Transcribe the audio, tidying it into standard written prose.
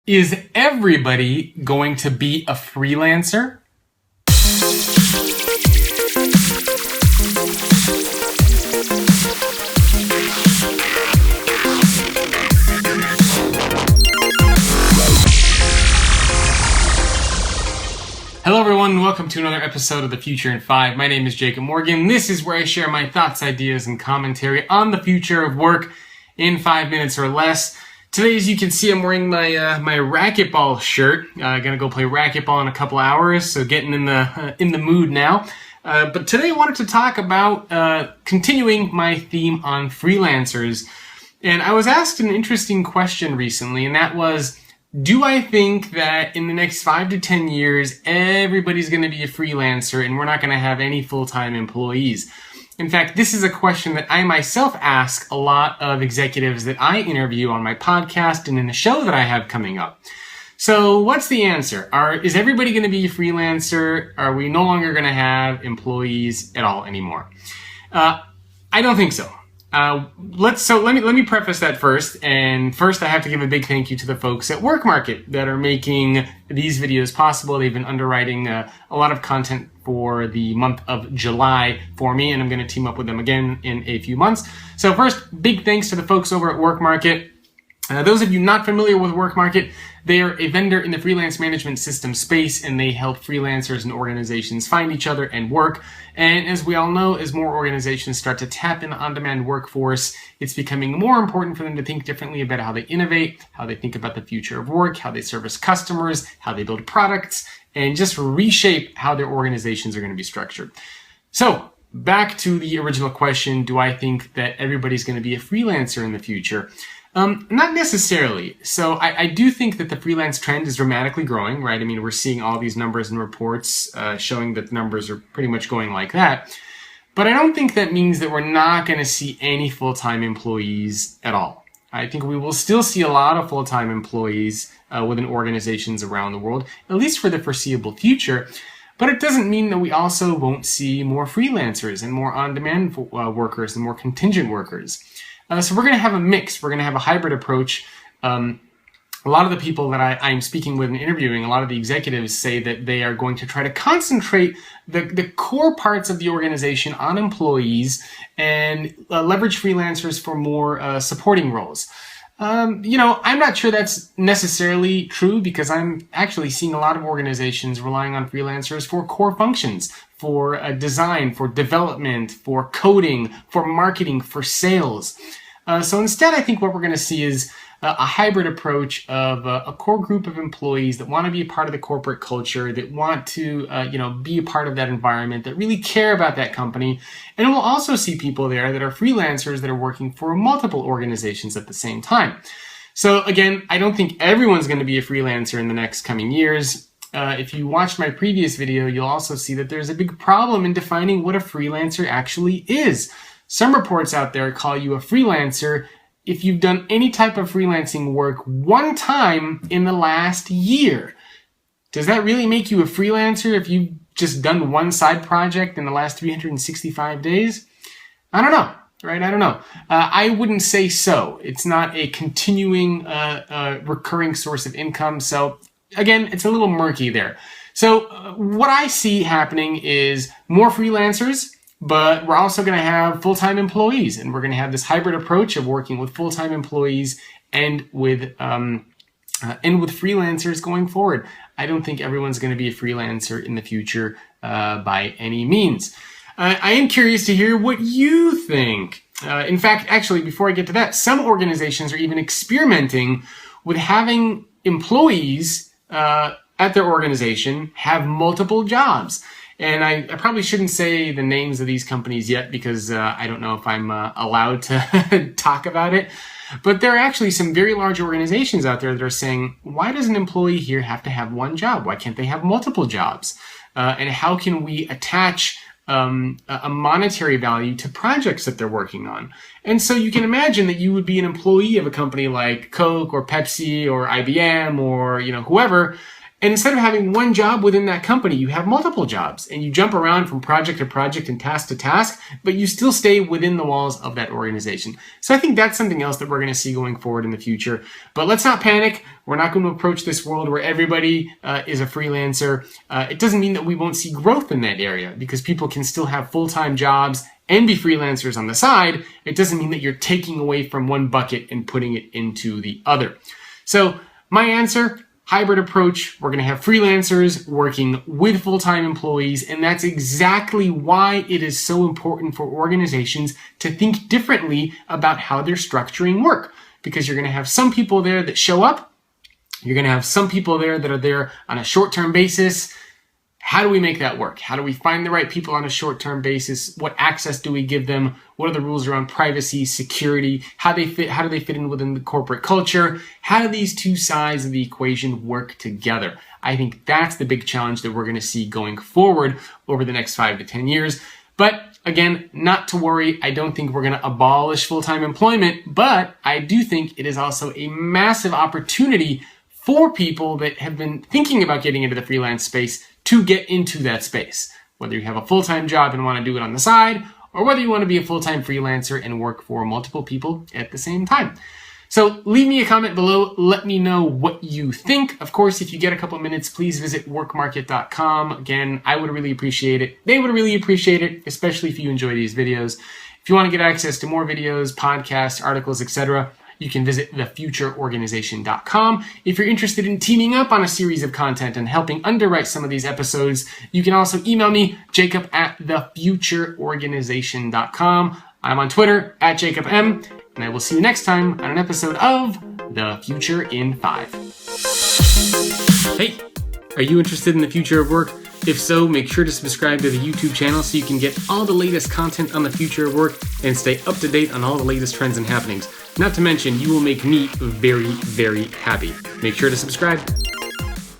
Is everybody going to be a freelancer? Hello everyone, and welcome to another episode of The Future in 5. My name is Jacob Morgan. This is where I share my thoughts, ideas, and commentary on the future of work in 5 minutes or less. Today, as you can see, I'm wearing my racquetball shirt. Gonna go play racquetball in a couple hours, so getting in the mood now. But today I wanted to talk about continuing my theme on freelancers. And I was asked an interesting question recently, and that was, do I think that in the next 5 to 10 years, everybody's going to be a freelancer and we're not going to have any full-time employees? In fact, this is a question that I myself ask a lot of executives that I interview on my podcast and in the show that I have coming up. So what's the answer? Is everybody going to be a freelancer? Are we no longer going to have employees at all anymore? I don't think so. Let me preface that first. And first, I have to give a big thank you to the folks at WorkMarket that are making these videos possible. They've been underwriting a lot of content for the month of July for me, and I'm going to team up with them again in a few months. So first, big thanks to the folks over at WorkMarket. Those of you not familiar with WorkMarket, they are a vendor in the freelance management system space, and they help freelancers and organizations find each other and work. And as we all know, as more organizations start to tap into on-demand workforce, it's becoming more important for them to think differently about how they innovate, how they think about the future of work, how they service customers, how they build products, and just reshape how their organizations are going to be structured. So back to the original question, do I think that everybody's going to be a freelancer in the future? Not necessarily. So I do think that the freelance trend is dramatically growing, right? I mean, we're seeing all these numbers and reports showing that the numbers are pretty much going like that. But I don't think that means that we're not going to see any full-time employees at all. I think we will still see a lot of full-time employees within organizations around the world, at least for the foreseeable future. But it doesn't mean that we also won't see more freelancers and more on-demand workers and more contingent workers. So we're going to have a mix. We're going to have a hybrid approach. A lot of the people that I'm speaking with and interviewing, a lot of the executives say that they are going to try to concentrate the core parts of the organization on employees and leverage freelancers for more supporting roles. I'm not sure that's necessarily true because I'm actually seeing a lot of organizations relying on freelancers for core functions, for design, for development, for coding, for marketing, for sales. So instead, I think what we're going to see is a hybrid approach of a core group of employees that want to be a part of the corporate culture, that want to, be a part of that environment, that really care about that company. And we'll also see people there that are freelancers that are working for multiple organizations at the same time. So again, I don't think everyone's going to be a freelancer in the next coming years. If you watched my previous video, you'll also see that there's a big problem in defining what a freelancer actually is. Some reports out there call you a freelancer if you've done any type of freelancing work one time in the last year. Does that really make you a freelancer if you've just done one side project in the last 365 days? I don't know, right? I don't know. I wouldn't say so. It's not a continuing, recurring source of income. So again, it's a little murky there. So what I see happening is more freelancers, but we're also going to have full-time employees, and we're going to have this hybrid approach of working with full-time employees and with freelancers going forward. I don't think everyone's going to be a freelancer in the future by any means. I am curious to hear what you think. In fact, actually, before I get to that, some organizations are even experimenting with having employees at their organization have multiple jobs. And I probably shouldn't say the names of these companies yet because I don't know if I'm allowed to talk about it. But there are actually some very large organizations out there that are saying, why does an employee here have to have one job? Why can't they have multiple jobs? And how can we attach a monetary value to projects that they're working on? And so you can imagine that you would be an employee of a company like Coke or Pepsi or IBM or whoever, And instead of having one job within that company, you have multiple jobs and you jump around from project to project and task to task, but you still stay within the walls of that organization. So I think that's something else that we're going to see going forward in the future. But let's not panic. We're not going to approach this world where everybody is a freelancer. It doesn't mean that we won't see growth in that area, because people can still have full-time jobs and be freelancers on the side. It doesn't mean that you're taking away from one bucket and putting it into the other. So my answer, hybrid approach. We're going to have freelancers working with full-time employees, and that's exactly why it is so important for organizations to think differently about how they're structuring work, because you're going to have some people there that show up. You're going to have some people there that are there on a short-term basis. How do we make that work? How do we find the right people on a short-term basis? What access do we give them? What are the rules around privacy, security? How do they fit in within the corporate culture? How do these two sides of the equation work together? I think that's the big challenge that we're going to see going forward over the next 5 to 10 years. But again, not to worry. I don't think we're going to abolish full-time employment, but I do think it is also a massive opportunity for people that have been thinking about getting into the freelance space to get into that space. Whether you have a full-time job and want to do it on the side, or whether you want to be a full-time freelancer and work for multiple people at the same time. So leave me a comment below. Let me know what you think. Of course, if you get a couple minutes, please visit workmarket.com. Again, I would really appreciate it. They would really appreciate it, especially if you enjoy these videos. If you want to get access to more videos, podcasts, articles, etc., you can visit thefutureorganization.com. If you're interested in teaming up on a series of content and helping underwrite some of these episodes, you can also email me, jacob@thefutureorganization.com. I'm on Twitter, @JacobM, and I will see you next time on an episode of The Future in 5. Hey, are you interested in the future of work? If so, make sure to subscribe to the YouTube channel so you can get all the latest content on the future of work and stay up to date on all the latest trends and happenings. Not to mention, you will make me very, very happy. Make sure to subscribe.